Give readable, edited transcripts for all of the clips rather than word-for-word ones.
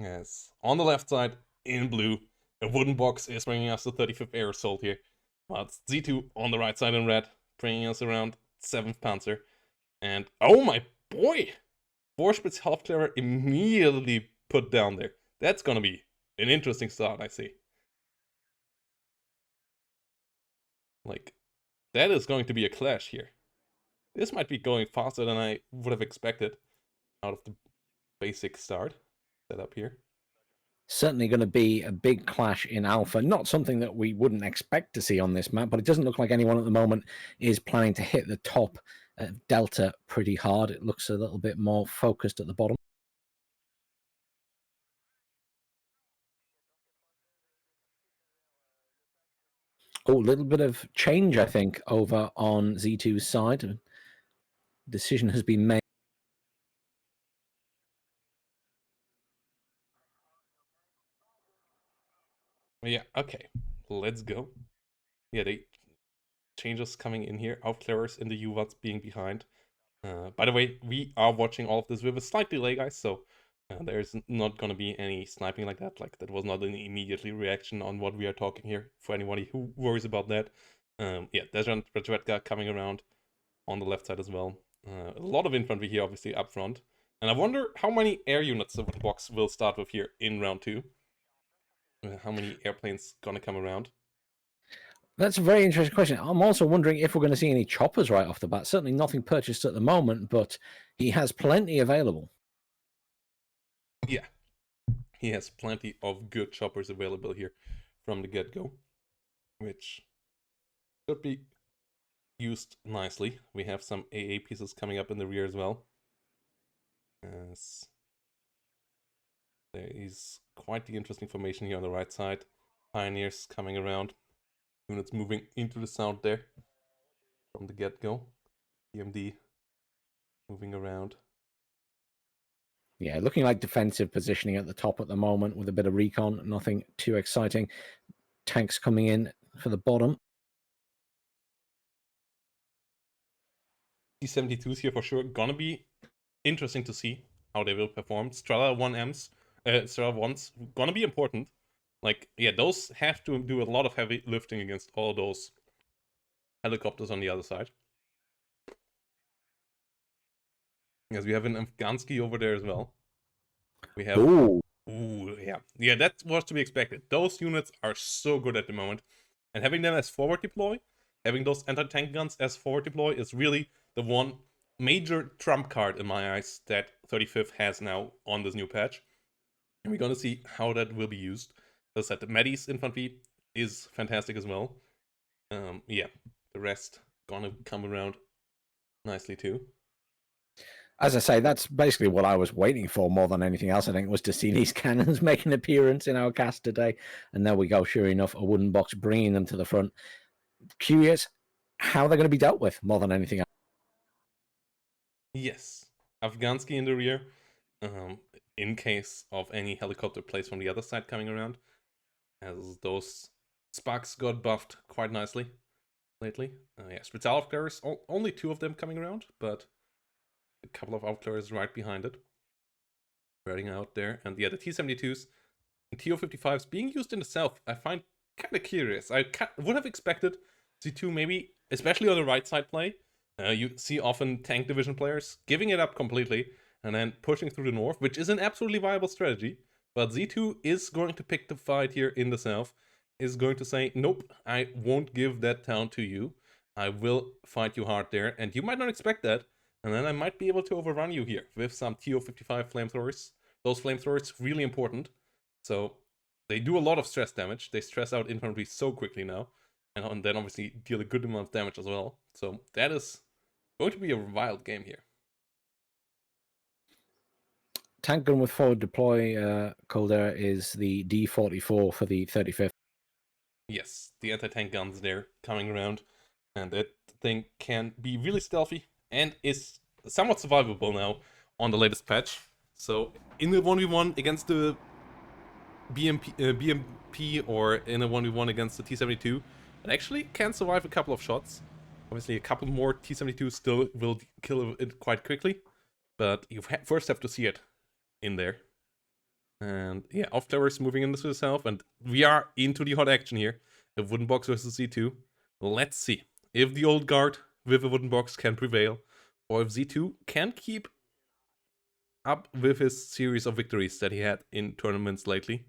Yes. On the left side, in blue, Awoodenbox is bringing us the 35th Air Assault here. While it's Z2 on the right side in red, bringing us around 7th Panzer. And oh my boy! Vorspitz Halfclever immediately put down there. That's gonna be an interesting start, I see. Like, that is going to be a clash here. This might be going faster than I would have expected out of the basic start setup here. Certainly going to be a big clash in Alpha. Not something that we wouldn't expect to see on this map, but it doesn't look like anyone at the moment is planning to hit the top Delta pretty hard. It looks a little bit more focused at the bottom. Oh, a little bit of change, I think, over on Z2's side. Decision has been made. Yeah, okay. Let's go. Yeah, they changes coming in here. Aufklärers in the UVATs being behind. By the way, we are watching all of this with a slight delay, guys, so there's not going to be any sniping like that. Like, that was not an immediately reaction on what we are talking here, for anybody who worries about that. Yeah, Desert Redka coming around on the left side as well. A lot of infantry here, obviously, up front. And I wonder how many air units the box will start with here in round 2. How many airplanes going to come around? That's a very interesting question. I'm also wondering if we're going to see any choppers right off the bat. Certainly nothing purchased at the moment, but he has plenty available. Yeah, he has plenty of good choppers available here from the get-go, which should be used nicely. We have some AA pieces coming up in the rear as well. Yes. There is quite the interesting formation here on the right side. Pioneers coming around. Units moving into the sound there from the get-go. EMD moving around. Yeah, looking like defensive positioning at the top at the moment with a bit of recon. Nothing too exciting. Tanks coming in for the bottom. T-72s here for sure. Gonna be interesting to see how they will perform. Strela 1Ms, Strela 1s, gonna be important. Like, yeah, those have to do a lot of heavy lifting against all those helicopters on the other side. Yes, we have an Afghansky over there as well. We have... Ooh. Ooh, yeah. Yeah, that was to be expected. Those units are so good at the moment. And having them as forward deploy, having those anti-tank guns as forward deploy is really the one major trump card in my eyes that 35th has now on this new patch. And we're gonna see how that will be used. As I said, the Medis infantry is fantastic as well. Yeah, the rest gonna come around nicely too. As I say, that's basically what I was waiting for more than anything else, I think, was to see these cannons make an appearance in our cast today. And there we go, sure enough, Awoodenbox bringing them to the front. Curious how they're going to be dealt with more than anything else. Yes, Afghansky in the rear, in case of any helicopter plays from the other side coming around, as those sparks got buffed quite nicely lately. Yeah, Spital Aufklärers, only 2 of them coming around, but a couple of Aufklärers right behind it. Spreading out there. And yeah, the T-72s and TO-55s being used in the south, I find kind of curious. I would have expected Z2 maybe, especially on the right side play. You see often tank division players giving it up completely and then pushing through the north, which is an absolutely viable strategy. But Z2 is going to pick the fight here in the south, is going to say, nope, I won't give that town to you. I will fight you hard there, and you might not expect that. And then I might be able to overrun you here with some TO-55 flamethrowers. Those flamethrowers really important. So they do a lot of stress damage. They stress out infantry so quickly now. And then obviously deal a good amount of damage as well. So that is going to be a wild game here. Tank gun with forward deploy, Calder, is the D44 for the 35th. Yes, the anti-tank guns there coming around. And that thing can be really stealthy and is somewhat survivable now on the latest patch. So in the 1v1 against the BMP or in a 1v1 against the T-72, it actually can survive a couple of shots. Obviously, a couple more T-72 still will kill it quite quickly, but you first have to see it in there. And yeah, Off-Clever is moving into the south, and we are into the hot action here. Awoodenbox versus Z2. Let's see if the old guard with Awoodenbox can prevail, or if Z2 can keep up with his series of victories that he had in tournaments lately,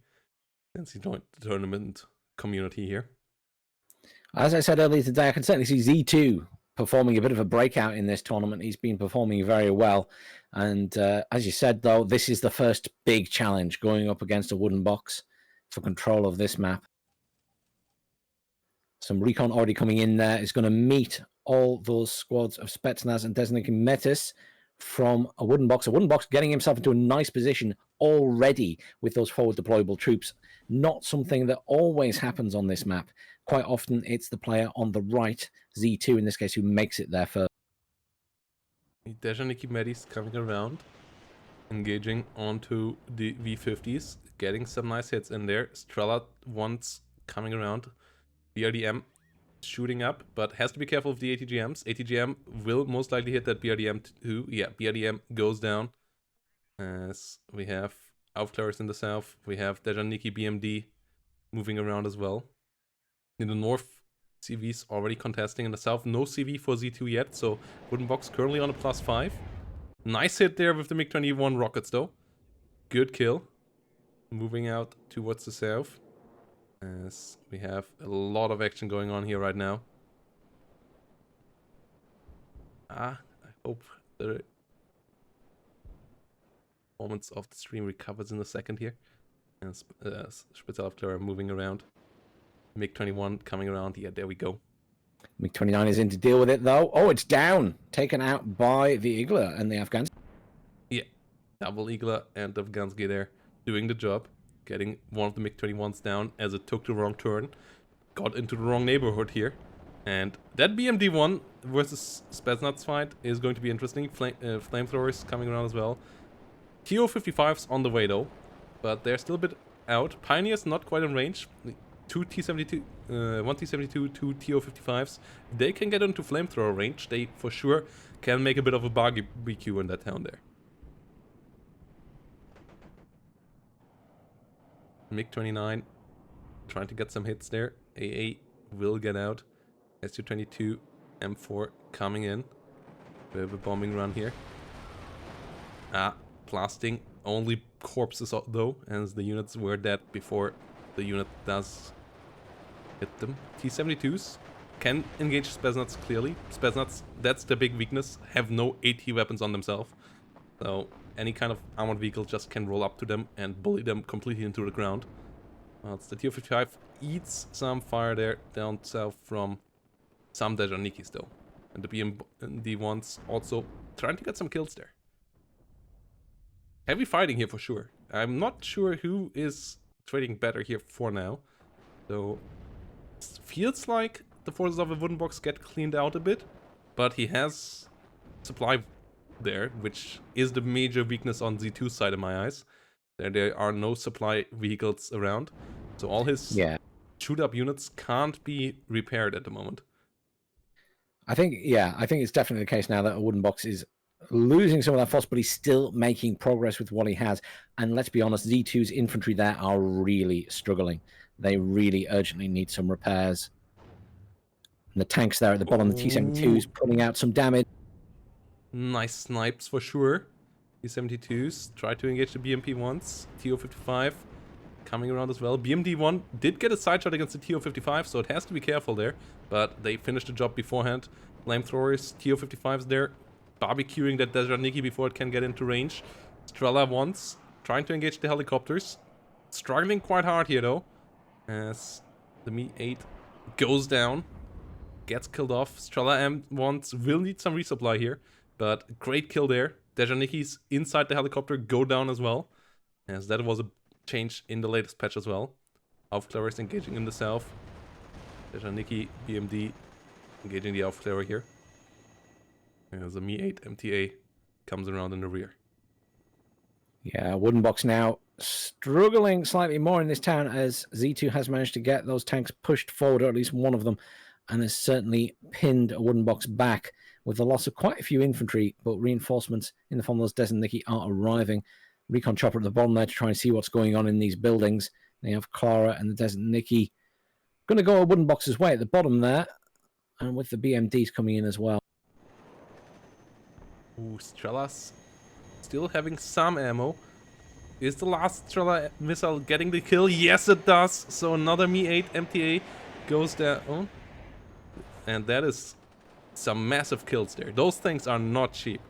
since he joined the tournament community here. As I said earlier today, I can certainly see Z2 performing a bit of a breakout in this tournament. He's been performing very well. And as you said, though, this is the first big challenge going up against Awoodenbox for control of this map. Some recon already coming in there. Is going to meet all those squads of Spetsnaz and Desnik Metis from Awoodenbox. Awoodenbox getting himself into a nice position already with those forward deployable troops. Not something that always happens on this map. Quite often it's the player on the right, Z2 in this case, who makes it there first. Dejaniki Medis coming around, engaging onto the V50s, getting some nice hits in there. Strela once coming around. BRDM shooting up, but has to be careful of the ATGMs. ATGM will most likely hit that BRDM too. Yeah, BRDM goes down. As we have Aufklärers in the south. We have Dejaniki BMD moving around as well. In the north, CV's already contesting. In the south, no CV for Z2 yet, so Awoodenbox currently on a +5. Nice hit there with the MiG-21 rockets though. Good kill. Moving out towards the south. As we have a lot of action going on here right now. I hope the performance of the stream recovers in a second here. And Spitzaufklärer moving around. MiG-21 coming around. Yeah, there we go. MiG-29 is in to deal with it though. Oh, it's down. Taken out by the Igla and the Afghans. Yeah, double Igla and Afghansky there doing the job. Getting one of the MiG-21s down as it took the wrong turn. Got into the wrong neighborhood here. And that BMD-1 versus Spetsnaz fight is going to be interesting. Flamethrowers coming around as well. TO-55's on the way though, but they're still a bit out. Pioneer's not quite in range. Two T-72, one T-72, two TO-55s. They can get into flamethrower range. They for sure can make a bit of a barbecue in that town there. MiG-29 trying to get some hits there. AA will get out. Su-22 M4 coming in. We have a bombing run here. Blasting only corpses though, as the units were dead before the unit does hit them. T-72s can engage Spetsnaz clearly. Spetsnaz, that's the big weakness, have no AT weapons on themselves. So any kind of armored vehicle just can roll up to them and bully them completely into the ground. It's the TO-55 eats some fire there down south from some Dejanikis though. And the BMD-1s also trying to get some kills there. Heavy fighting here for sure. I'm not sure who is trading better here for now. So it feels like the forces of Awoodenbox get cleaned out a bit. But he has supply there, which is the major weakness on Z2's side in my eyes. There are no supply vehicles around. So all his shoot-up units can't be repaired at the moment. I think it's definitely the case now that Awoodenbox is losing some of that force, but he's still making progress with what he has. And let's be honest, Z2's infantry there are really struggling. They really urgently need some repairs. And the tanks there at the bottom, the T-72's putting out some damage. Nice snipes for sure. T-72s try to engage the BMP-1s. TO-55 coming around as well. BMD-1 did get a side shot against the TO-55, so it has to be careful there. But they finished the job beforehand. Flamethrowers, TO-55s there, barbecuing that Dejaniki before it can get into range. Strela once, trying to engage the helicopters. Struggling quite hard here though, as the Mi-8 goes down. Gets killed off. Strela M1s will need some resupply here, but great kill there. Dejaniki's inside the helicopter go down as well, as that was a change in the latest patch as well. Aufklärers engaging in the south. Dejaniki, BMD engaging the Aufklärer here. As a Mi-8 MTA comes around in the rear. Yeah, Awoodenbox now struggling slightly more in this town as Z2 has managed to get those tanks pushed forward, or at least one of them, and has certainly pinned Awoodenbox back with the loss of quite a few infantry, but reinforcements in the form of those Desaniki are arriving. recon chopper at the bottom there to try and see what's going on in these buildings. They have Clara and the Desert Nikki going to go Awoodenbox's way at the bottom there, and with the BMDs coming in as well. Ooh, Strelas still having some ammo. Is the last Strela missile getting the kill? Yes, it does. So another Mi-8 MTA goes down. And that is some massive kills there. Those things are not cheap.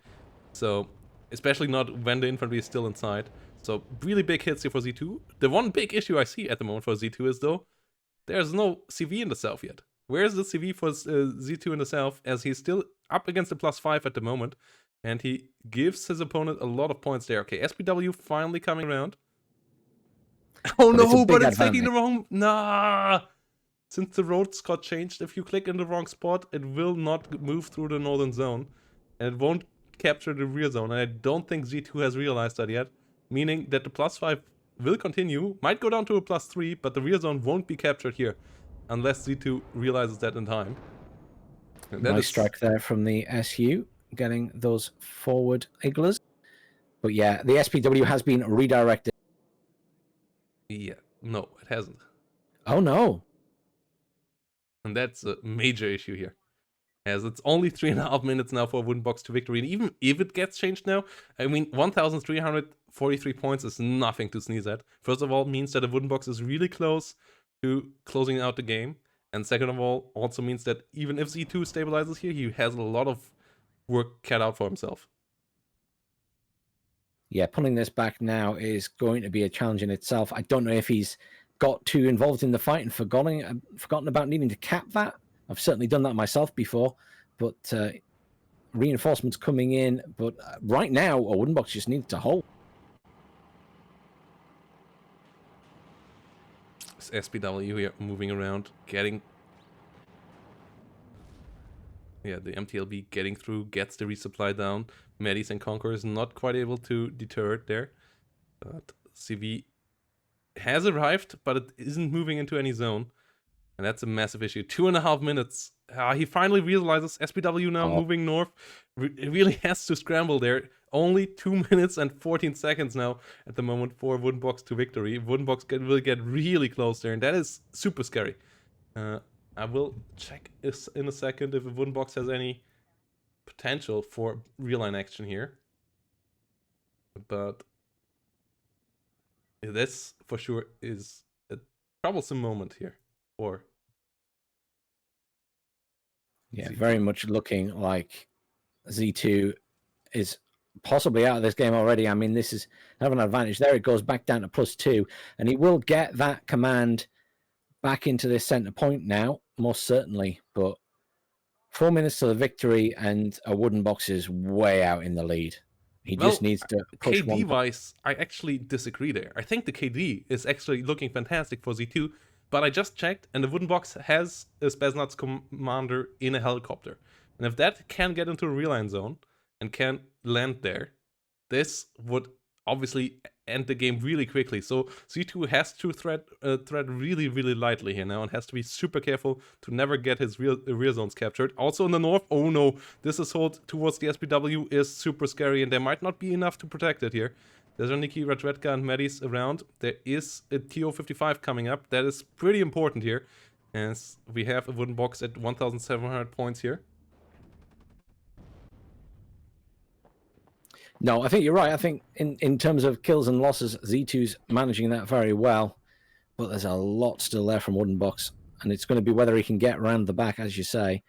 So, especially not when the infantry is still inside. So, really big hits here for Z2. The one big issue I see at the moment for Z2 is, though, there's no CV in the south yet. Where's the CV for Z2 in the south, as he's still up against the +5 at the moment. And he gives his opponent a lot of points there. Okay, SPW finally coming around. Oh no, but it's taking the wrong... Nah! Since the roads got changed, if you click in the wrong spot, it will not move through the northern zone. And it won't capture the rear zone. And I don't think Z2 has realized that yet. Meaning that the +5 will continue. Might go down to a +3, but the rear zone won't be captured here. Unless Z2 realizes that in time. Nice strike there from the SU, getting those forward igglers. But yeah, the SPW has been redirected. Yeah, no, it hasn't. Oh no. And that's a major issue here. As it's only 3.5 minutes now for Awoodenbox to victory. And even if it gets changed now, I mean, 1,343 points is nothing to sneeze at. First of all, means that Awoodenbox is really close to closing out the game. And second of all, also means that even if Z2 stabilizes here, he has a lot of work cut out for himself. Yeah, pulling this back now is going to be a challenge in itself. I don't know if he's got too involved in the fight and forgotten about needing to cap that. I've certainly done that myself before, but reinforcements coming in. But right now, Awoodenbox just needs to hold. SPW here moving around, getting... Yeah, the MTLB getting through, gets the resupply down. Medis and Conquerors not quite able to deter it there. But CV has arrived, but it isn't moving into any zone. And that's a massive issue. 2.5 minutes. He finally realizes SPW now moving north. Really has to scramble there. Only 2 minutes and 14 seconds now at the moment for Awoodenbox to victory. Awoodenbox will get really close there, and that is super scary. I will check in a second if Awoodenbox has any potential for real line action here. But this for sure is a troublesome moment here. Or yeah, very much looking like Z2 is possibly out of this game already. I mean, this is having an advantage. There it goes back down to +2, and he will get that command back into this center point now, most certainly. But 4 minutes to the victory, and Awoodenbox is way out in the lead. He just needs to push KD wise, I actually disagree there. I think the KD is actually looking fantastic for Z2, but I just checked, and the Awoodenbox has a Spetsnaz commander in a helicopter. And if that can get into a real-line zone and can land there, this would obviously end the game really quickly. So Z2 has to tread really, really lightly here now, and has to be super careful to never get his rear zones captured. Also in the north, oh no, this assault towards the SPW is super scary, and there might not be enough to protect it here. There's Niki, Radredka, and Medis around. There is a TO-55 coming up. That is pretty important here, as we have a Awoodenbox at 1,700 points here. No, I think you're right. I think in terms of kills and losses, Z2's managing that very well. But there's a lot still there from Awoodenbox. And it's going to be whether he can get around the back, as you say.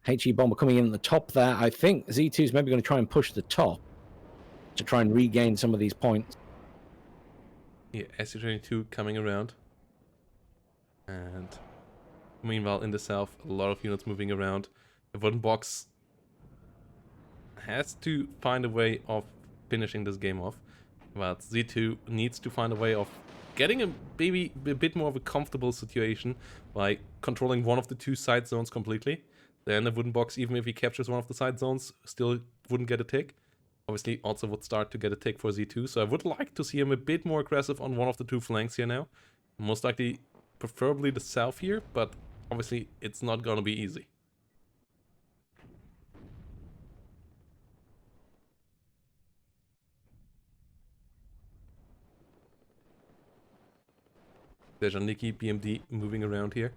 HE Bomber coming in at the top there. I think Z2's maybe going to try and push the top to try and regain some of these points. Yeah, SU-22 coming around. And meanwhile, in the south, a lot of units moving around. Awoodenbox has to find a way of finishing this game off, but Z2 needs to find a way of getting a bit more of a comfortable situation by controlling one of the two side zones completely. Then the Awoodenbox, even if he captures one of the side zones, still wouldn't get a tick. Obviously also would start to get a tick for Z2, so I would like to see him a bit more aggressive on one of the two flanks here now. Most likely, preferably the south here, but obviously it's not gonna be easy. Dejaniki, BMD moving around here.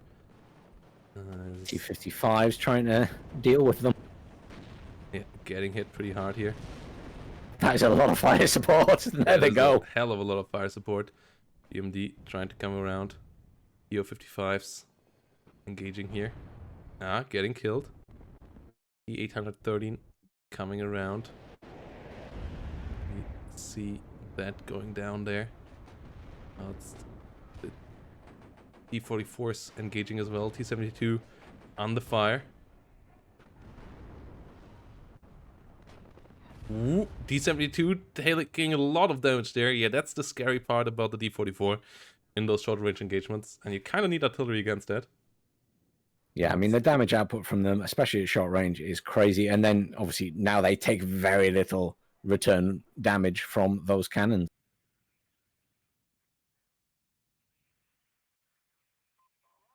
T-55's trying to deal with them. Yeah, getting hit pretty hard here. That is a lot of fire support. There they go. A hell of a lot of fire support. BMD trying to come around. EO55s engaging here. Getting killed. E813 coming around. You see that going down there. It's the D44s engaging as well. T72 on the fire. Ooh, D72 taking a lot of damage there. Yeah, that's the scary part about the D44 in those short range engagements. And you kind of need artillery against that. Yeah, I mean, the damage output from them, especially at short range, is crazy. And then, obviously, now they take very little return damage from those cannons.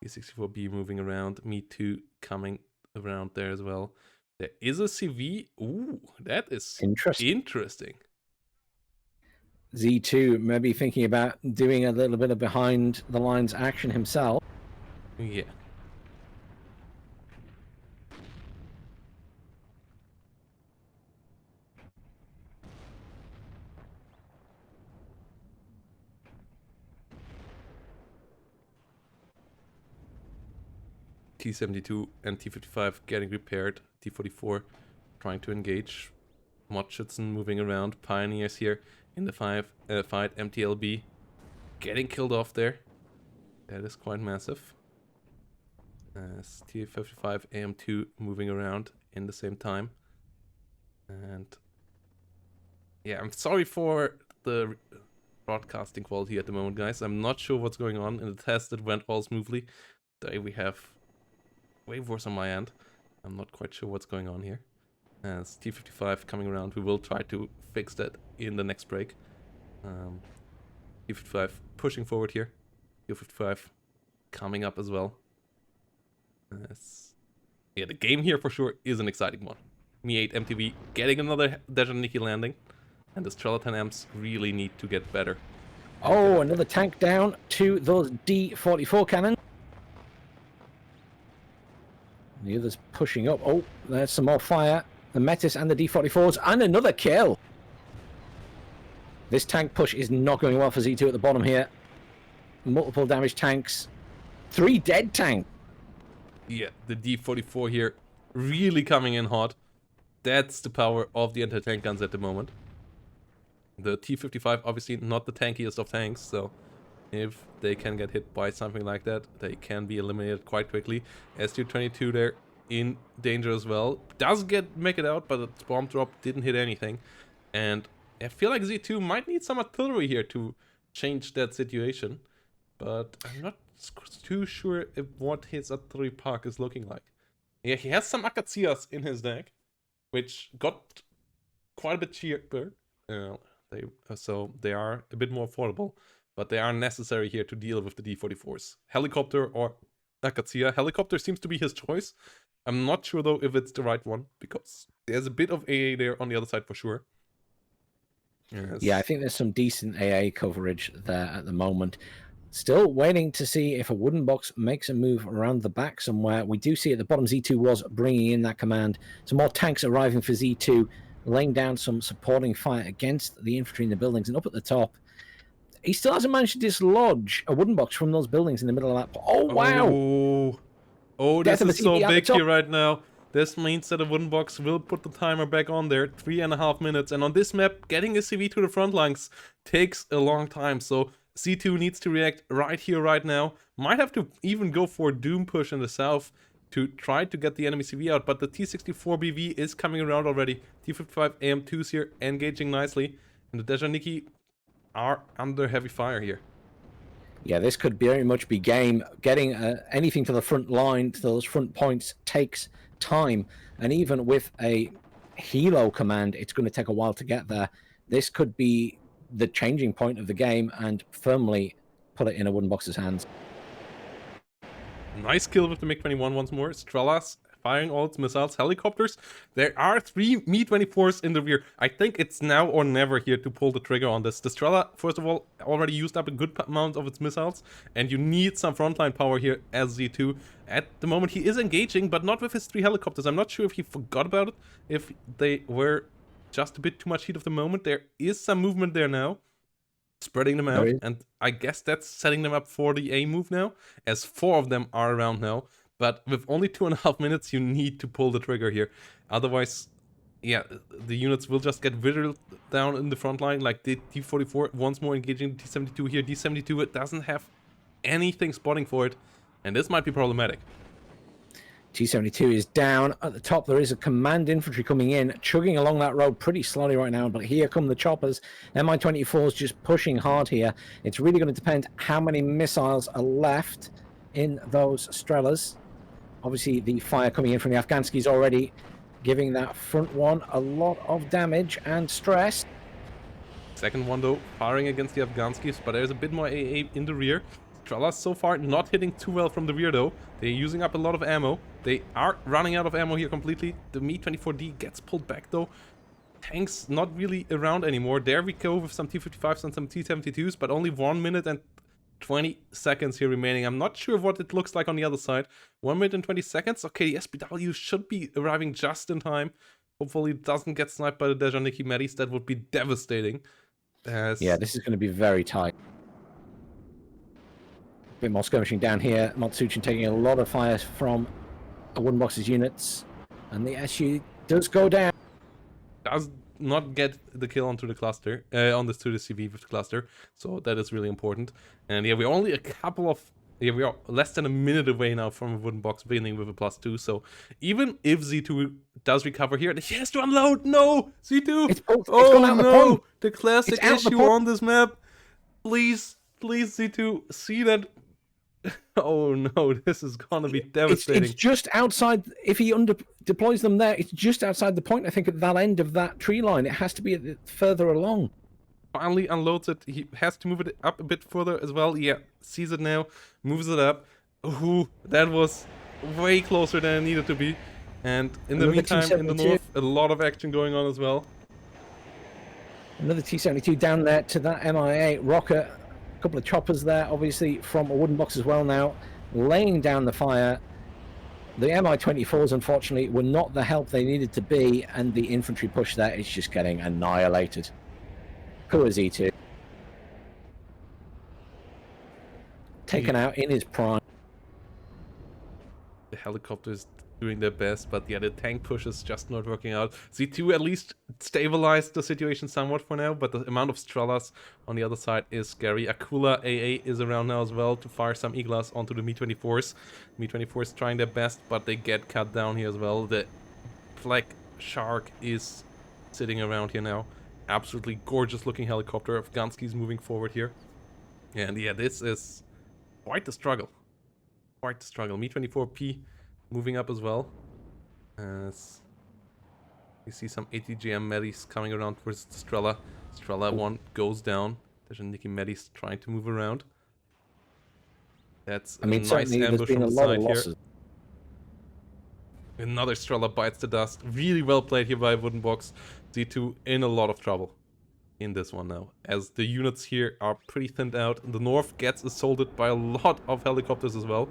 D64B moving around. Me too coming around there as well. There is a CV. Ooh, that is interesting. Z2 maybe thinking about doing a little bit of behind the lines action himself. Yeah. T72 and T55 getting repaired. T44 trying to engage. Motschützen moving around. Pioneers here in the fight. MTLB getting killed off there. That is quite massive. T55 AM2 moving around in the same time. And yeah, I'm sorry for the broadcasting quality at the moment, guys. I'm not sure what's going on. In the test, it went all smoothly. Today we have wave wars on my end. I'm not quite sure what's going on here. As T55 coming around, we will try to fix that in the next break. T55 pushing forward here. T55 coming up as well. Yeah, the game here for sure is an exciting one. Me8 MTV getting another Dejaniki landing. And the Strela-10 Amps really need to get better. Oh, another tank down to those D44 cannons. The others pushing up. Oh, there's some more fire. The Metis and the D44s, and another kill. This tank push is not going well for Z2 at the bottom here. Multiple damage tanks. 3 dead tanks. Yeah, the D44 here really coming in hot. That's the power of the anti-tank guns at the moment. The T55 obviously not the tankiest of tanks, so if they can get hit by something like that, they can be eliminated quite quickly. SU-22 there in danger as well. Does make it out, but its bomb drop didn't hit anything. And I feel like Z2 might need some artillery here to change that situation. But I'm not too sure what his artillery park is looking like. Yeah, he has some Akatsias in his deck, which got quite a bit cheaper. So they are a bit more affordable, but they are necessary here to deal with the D44s. Helicopter or Akatsia. Helicopter seems to be his choice. I'm not sure though if it's the right one, because there's a bit of AA there on the other side for sure. Yes. Yeah, I think there's some decent AA coverage there at the moment. Still waiting to see if Awoodenbox makes a move around the back somewhere. We do see at the bottom Z2 was bringing in that command. Some more tanks arriving for Z2, laying down some supporting fire against the infantry in the buildings. And up at the top, he still hasn't managed to dislodge Awoodenbox from those buildings in the middle of that. Oh, wow! Oh, this is so big here right now. This means that Awoodenbox will put the timer back on there, 3.5 minutes. And on this map, getting a CV to the front lines takes a long time. So C2 needs to react right here, right now. Might have to even go for a Doom push in the south to try to get the enemy CV out. But the T64BV is coming around already. T55 AM2s here, engaging nicely. And the Dejaniki are under heavy fire here. Yeah, this could very much be game. Getting anything to the front line, to those front points, takes time. And even with a helo command, it's going to take a while to get there. This could be the changing point of the game and firmly put it in Awoodenbox's hands. Nice kill with the MiG-21 once more. Strelas firing all its missiles. Helicopters, there are 3 Mi-24s in the rear. I think it's now or never here to pull the trigger on this. The Strela, first of all, already used up a good amount of its missiles, and you need some frontline power here as Z2. At the moment, he is engaging, but not with his 3 helicopters. I'm not sure if he forgot about it, if they were just a bit too much heat of the moment. There is some movement there now, spreading them out, and I guess that's setting them up for the A move now, as 4 of them are around now. But with only 2.5 minutes, you need to pull the trigger here. Otherwise, yeah, the units will just get whittled down in the front line, like the T-44 once more engaging the T-72 here. T-72, it doesn't have anything spotting for it, and this might be problematic. T-72 is down. At the top, there is a command infantry coming in, chugging along that road pretty slowly right now, but here come the choppers. Mi-24's just pushing hard here. It's really going to depend how many missiles are left in those Strelas. Obviously, the fire coming in from the Afghanskis already giving that front one a lot of damage and stress. Second one, though, firing against the Afghanskis, but there's a bit more AA in the rear. Strelas so far not hitting too well from the rear, though. They're using up a lot of ammo. They are running out of ammo here completely. The Mi-24D gets pulled back, though. Tanks not really around anymore. There we go with some T-55s and some T-72s, but only 1 minute and 20 seconds here remaining. I'm not sure what it looks like on the other side. 1 minute and 20 seconds. Okay, the SPW should be arriving just in time. Hopefully it doesn't get sniped by the Dejaniki Medis. That would be devastating. Yeah, this is going to be very tight. A bit more skirmishing down here. Matsuchin taking a lot of fire from Awoodenbox's units, and the SU does go down. Does not get the kill onto the cluster, on this to the CV with the cluster, so that is really important. And yeah, we're only a couple of, yeah, we are less than a minute away now from Awoodenbox winning with a +2. So even if Z2 does recover here, he has to unload. No, Z2. It's gone out no, the classic issue on this map. Please, please, Z2, see that. Oh no, this is gonna be devastating. It's just outside. If he deploys them there, it's just outside the point. I think at that end of that tree line, it has to be further along. Finally unloads it. He has to move it up a bit further as well. Yeah, sees it now, moves it up. Ooh, that was way closer than it needed to be. And in the meantime, in the north, a lot of action going on as well. Another T-72 down there to that MIA rocket. A couple of choppers there, obviously from Awoodenbox as well now, laying down the fire. The Mi-24s, unfortunately, were not the help they needed to be, and the infantry push there is just getting annihilated. Poor Z2. Taken out in his prime. The helicopters doing their best, but yeah, the tank push is just not working out. Z2 at least stabilized the situation somewhat for now, but the amount of Strelas on the other side is scary. Akula AA is around now as well to fire some Iglas onto the Mi-24s. Mi-24s trying their best, but they get cut down here as well. The Black Shark is sitting around here now. Absolutely gorgeous looking helicopter. Afghanski's moving forward here. And yeah, this is quite the struggle. Quite the struggle. Mi-24P moving up as well. As you see some ATGM Medis coming around towards the Strela. Strela 1 goes down. There's a Nikki Medis trying to move around. That's a nice ambush on the side here. Another Strela bites the dust. Really well played here by Awoodenbox. Z2 in a lot of trouble in this one now, as the units here are pretty thinned out. The north gets assaulted by a lot of helicopters as well.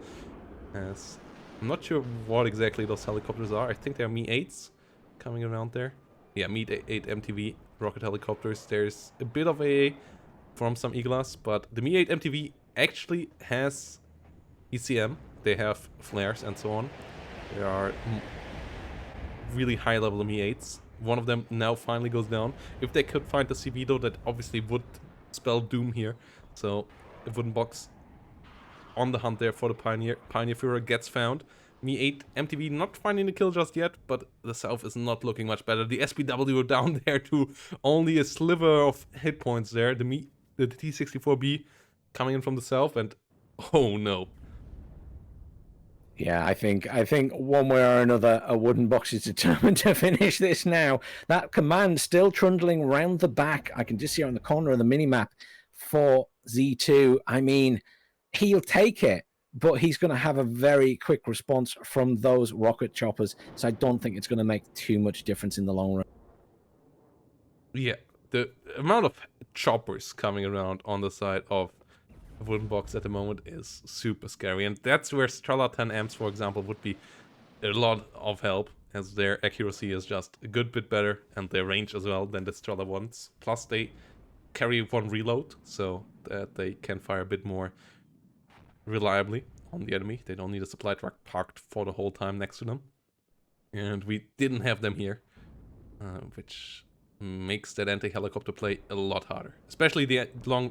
As I'm not sure what exactly those helicopters are. I think they're Mi-8s coming around there. Yeah, Mi-8 MTV rocket helicopters. There's a bit of AA from some Iglas, but the Mi-8 MTV actually has ECM. They have flares and so on. There are really high level Mi-8s. One of them now finally goes down. If they could find the CV though, that obviously would spell doom here. So Awoodenbox on the hunt there for the Pioneer. Pioneer Führer gets found. Mi-8 MTV not finding the kill just yet, but the south is not looking much better. The SPW down there to only a sliver of hit points there. The T-64B coming in from the south, and oh no. Yeah, I think one way or another, Awoodenbox is determined to finish this now. That command still trundling round the back. I can just see it on the corner of the minimap for Z2. I mean, he'll take it, but he's going to have a very quick response from those rocket choppers. So I don't think it's going to make too much difference in the long run. Yeah, the amount of choppers coming around on the side of Awoodenbox at the moment is super scary, and that's where Strela 10 amps, for example, would be a lot of help, as their accuracy is just a good bit better, and their range as well than the Strela ones. Plus, they carry one reload, so that they can fire a bit more reliably on the enemy. They don't need a supply truck parked for the whole time next to them. And we didn't have them here, which makes that anti-helicopter play a lot harder. Especially the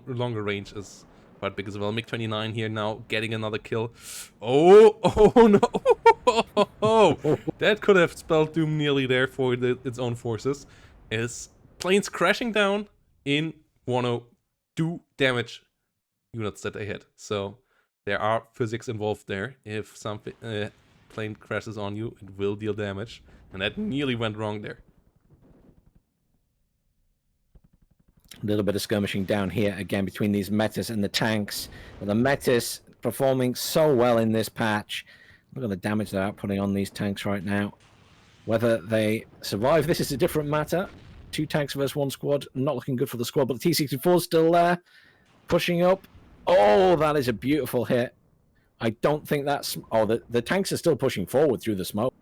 longer range is quite big as well. MiG-29 here now getting another kill. Oh, oh no! Oh, that could have spelled doom nearly there for its own forces. As planes crashing down in WARNO do damage units that they hit. So there are physics involved there. If some plane crashes on you, it will deal damage. And that nearly went wrong there. A little bit of skirmishing down here again between these Metis and the tanks. But the Metis performing so well in this patch. Look at the damage they're outputting on these tanks right now. Whether they survive this is a different matter. 2 tanks versus 1 squad. Not looking good for the squad, but the T-64 is still there. Pushing up. Oh, that is a beautiful hit. I don't think that's... Oh, the tanks are still pushing forward through the smoke.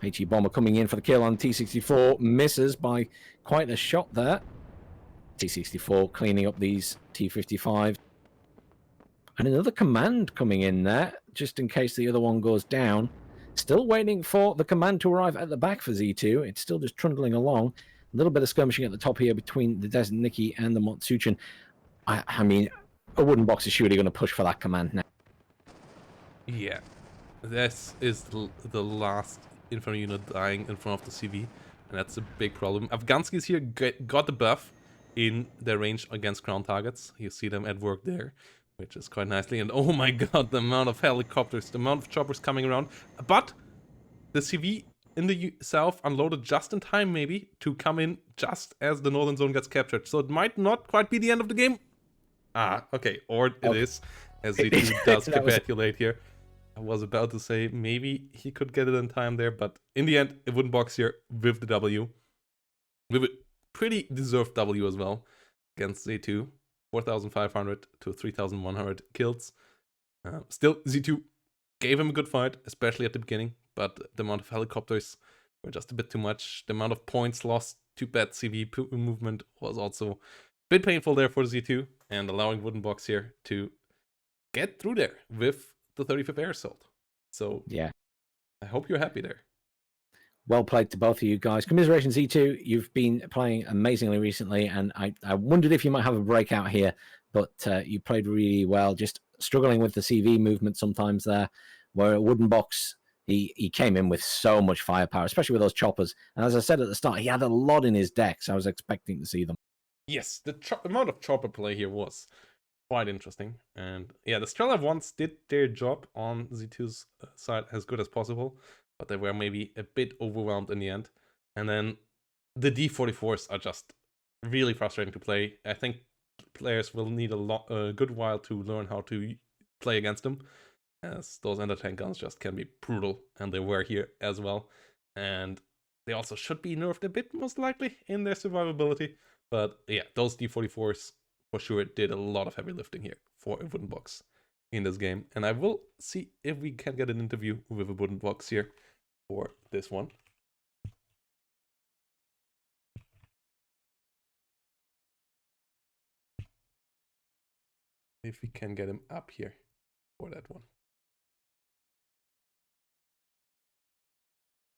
HE Bomber coming in for the kill on T-64. Misses by quite a shot there. T-64 cleaning up these T-55. And another command coming in there, just in case the other one goes down. Still waiting for the command to arrive at the back for Z2. It's still just trundling along. A little bit of skirmishing at the top here between the Desert Nikki and the Motsuchin. I mean, Awoodenbox is surely going to push for that command now. Yeah, this is the last infantry unit dying in front of the CV, and that's a big problem. Afghansky's here got the buff in their range against ground targets. You see them at work there, which is quite nicely. And oh my god, the amount of helicopters, the amount of choppers coming around. But the CV in the south unloaded just in time, maybe, to come in just as the northern zone gets captured. So it might not quite be the end of the game. Ah, okay, or it is, as Z2 does capitulate here. I was about to say maybe he could get it in time there, but in the end, Awoodenbox here with the W. With a pretty deserved W as well against Z2. 4,500 to 3,100 kills. Still, Z2 gave him a good fight, especially at the beginning, but the amount of helicopters were just a bit too much. The amount of points lost to bad CV movement was also a bit painful there for Z2, and allowing Awoodenbox here to get through there with the 35th Air Assault. So yeah, I hope you're happy there. Well played to both of you guys. Commiserations Z2, you've been playing amazingly recently, and I wondered if you might have a breakout here, but you played really well, just struggling with the CV movement sometimes there, where Awoodenbox, he came in with so much firepower, especially with those choppers. And as I said at the start, he had a lot in his deck, so I was expecting to see them. Yes, the amount of chopper play here was quite interesting. And yeah, the Strela ones did their job on Z2's side as good as possible, but they were maybe a bit overwhelmed in the end. And then the D44s are just really frustrating to play. I think players will need a good while to learn how to play against them, as those anti-tank guns just can be brutal, and they were here as well. And they also should be nerfed a bit, most likely, in their survivability. But yeah, those D44s for sure did a lot of heavy lifting here for Awoodenbox in this game. And I will see if we can get an interview with Awoodenbox here for this one. If we can get him up here for that one.